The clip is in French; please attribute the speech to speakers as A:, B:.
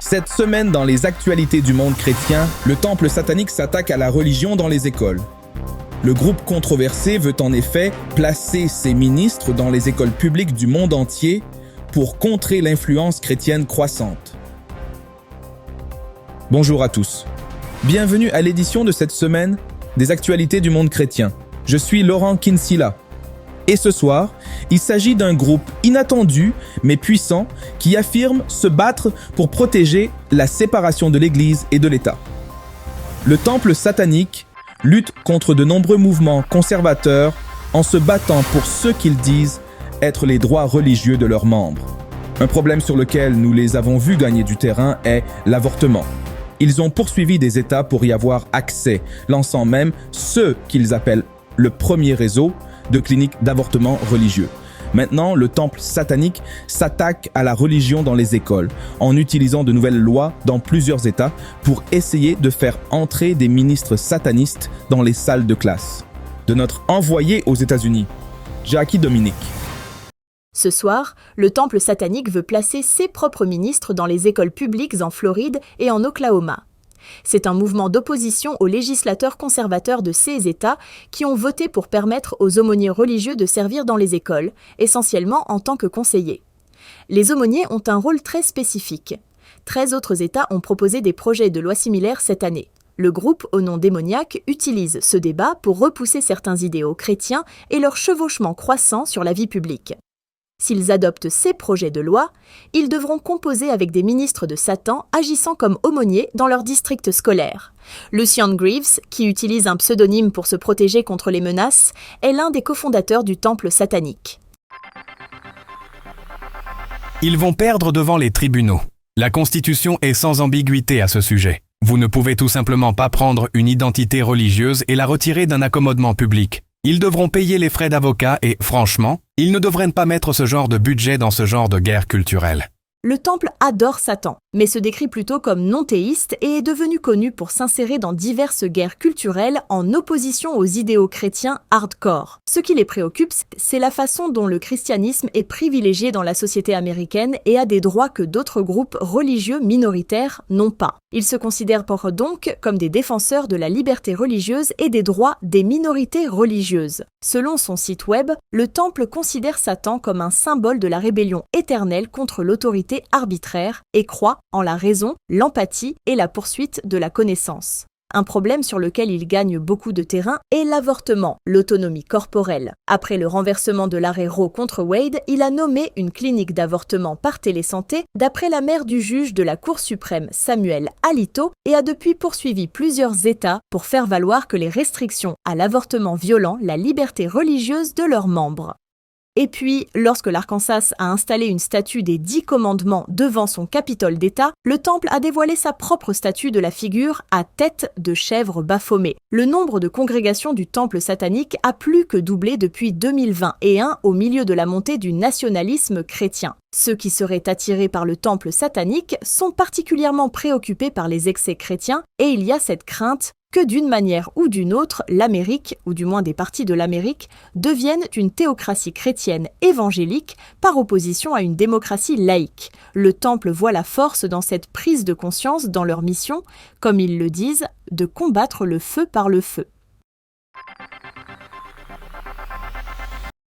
A: Cette semaine, dans les actualités du monde chrétien, le temple satanique s'attaque à la religion dans les écoles. Le groupe controversé veut en effet placer ses ministres dans les écoles publiques du monde entier pour contrer l'influence chrétienne croissante. Bonjour à tous. Bienvenue à l'édition de cette semaine des actualités du monde chrétien. Je suis Laurent Kinsilla. Et ce soir, il s'agit d'un groupe inattendu mais puissant qui affirme se battre pour protéger la séparation de l'Église et de l'État. Le temple satanique lutte contre de nombreux mouvements conservateurs en se battant pour ce qu'ils disent être les droits religieux de leurs membres. Un problème sur lequel nous les avons vus gagner du terrain est l'avortement. Ils ont poursuivi des États pour y avoir accès, lançant même ce qu'ils appellent le premier réseau de cliniques d'avortement religieux. Maintenant, le temple satanique s'attaque à la religion dans les écoles, en utilisant de nouvelles lois dans plusieurs États pour essayer de faire entrer des ministres satanistes dans les salles de classe. De notre envoyé aux États-Unis, Jackie Dominique.
B: Ce soir, le temple satanique veut placer ses propres ministres dans les écoles publiques en Floride et en Oklahoma. C'est un mouvement d'opposition aux législateurs conservateurs de ces États qui ont voté pour permettre aux aumôniers religieux de servir dans les écoles, essentiellement en tant que conseillers. Les aumôniers ont un rôle très spécifique. 13 autres États ont proposé des projets de loi similaires cette année. Le groupe au nom démoniaque utilise ce débat pour repousser certains idéaux chrétiens et leur chevauchement croissant sur la vie publique. S'ils adoptent ces projets de loi, ils devront composer avec des ministres de Satan agissant comme aumôniers dans leur district scolaire. Lucian Greaves, qui utilise un pseudonyme pour se protéger contre les menaces, est l'un des cofondateurs du temple satanique.
C: Ils vont perdre devant les tribunaux. La Constitution est sans ambiguïté à ce sujet. Vous ne pouvez tout simplement pas prendre une identité religieuse et la retirer d'un accommodement public. Ils devront payer les frais d'avocat et, franchement, ils ne devraient pas mettre ce genre de budget dans ce genre de guerre culturelle.
B: Le temple adore Satan, mais se décrit plutôt comme non-théiste et est devenu connu pour s'insérer dans diverses guerres culturelles en opposition aux idéaux chrétiens hardcore. Ce qui les préoccupe, c'est la façon dont le christianisme est privilégié dans la société américaine et a des droits que d'autres groupes religieux minoritaires n'ont pas. Ils se considèrent donc comme des défenseurs de la liberté religieuse et des droits des minorités religieuses. Selon son site web, le temple considère Satan comme un symbole de la rébellion éternelle contre l'autorité arbitraire et croit en la raison, l'empathie et la poursuite de la connaissance. Un problème sur lequel il gagne beaucoup de terrain est l'avortement, l'autonomie corporelle. Après le renversement de l'arrêt Roe contre Wade, il a nommé une clinique d'avortement par télésanté d'après la mère du juge de la Cour suprême Samuel Alito et a depuis poursuivi plusieurs États pour faire valoir que les restrictions à l'avortement violant la liberté religieuse de leurs membres. Et puis, lorsque l'Arkansas a installé une statue des 10 commandements devant son Capitole d'État, le temple a dévoilé sa propre statue de la figure à tête de chèvre Baphomet. Le nombre de congrégations du temple satanique a plus que doublé depuis 2021 au milieu de la montée du nationalisme chrétien. Ceux qui seraient attirés par le temple satanique sont particulièrement préoccupés par les excès chrétiens et il y a cette crainte que d'une manière ou d'une autre, l'Amérique, ou du moins des parties de l'Amérique, deviennent une théocratie chrétienne évangélique par opposition à une démocratie laïque. Le temple voit la force dans cette prise de conscience dans leur mission, comme ils le disent, de combattre le feu par le feu.